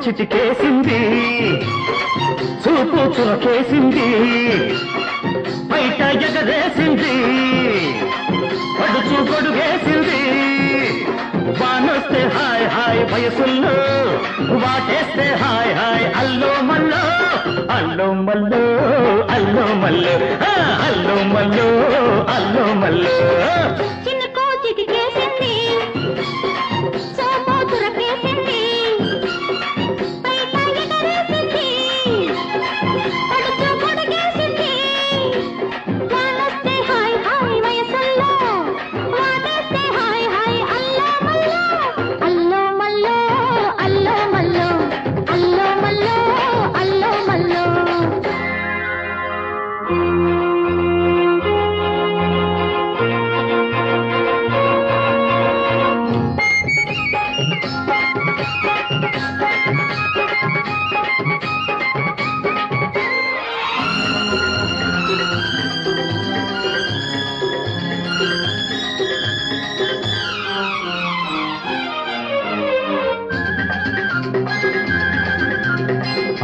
చిటికేసింది చూపు చురకేసింది బయట ఎగరేసింది పడుచు గొడుగేసింది వానొస్తే హాయ్ హాయ్ వయసుల్లో వాటేస్తే హాయ్ హాయ్ అల్లో మల్లో అల్లో మల్లో అల్లో మల్లో అల్లో మల్లో అల్లో మల్లో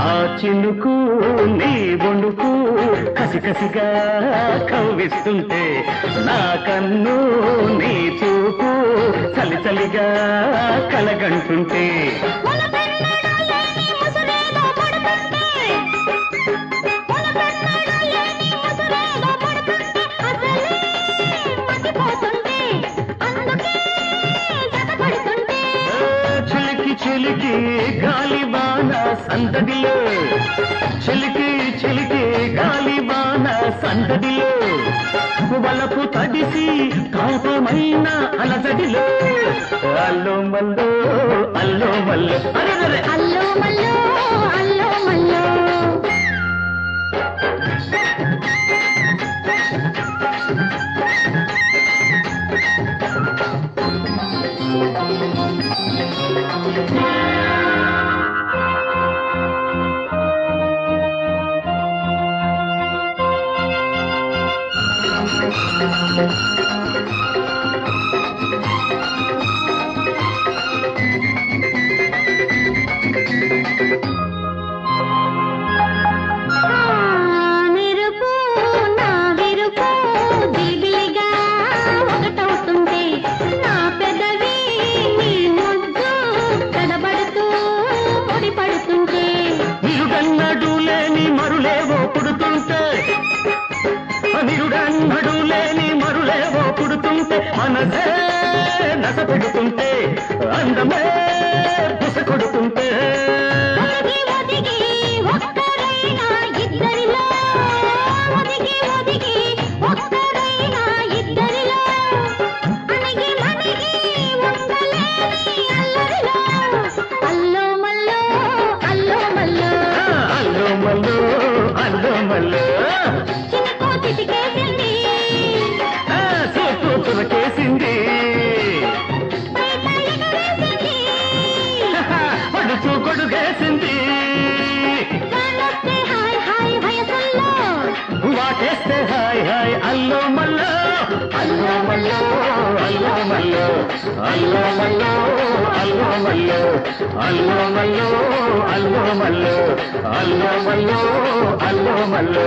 ఆ చినుకు నీ బొండుకు కసికసిగా కవ్విస్తుంటే నా కన్ను నీ చూపు చలి చలిగా కలగంటుంటే చిలికి చిలికి గాలిబాన సందడిలో చిలికి చిలికి గాలిబాన సందడిలో వలపు తడిసి కాపమైన అలజడిలో అల్లో మల్లో అల్లో మల్లో అల్లో మల్లో అల్లో మల్లో నిరుడన్నడులేని మరులేవో పుడుతుంటే మనసే నస పెడుతుంటే అందమే పుస కొడుతుంటే అల్లో మల్లో అల్లో మల్లో అల్లో మల్లో అల్లో మల్లో కేసింది పడుచు కొడుగేసింది వాటేస్తే హాయ్ హాయ్ అల్లో మల్లో అల్లో మల్లో అల్లో మల్లో అల్లో మల్లో అల్లో మల్లో అల్లో మల్లో అల్లో మల్లో అల్లో మల్లో అల్లో మల్లో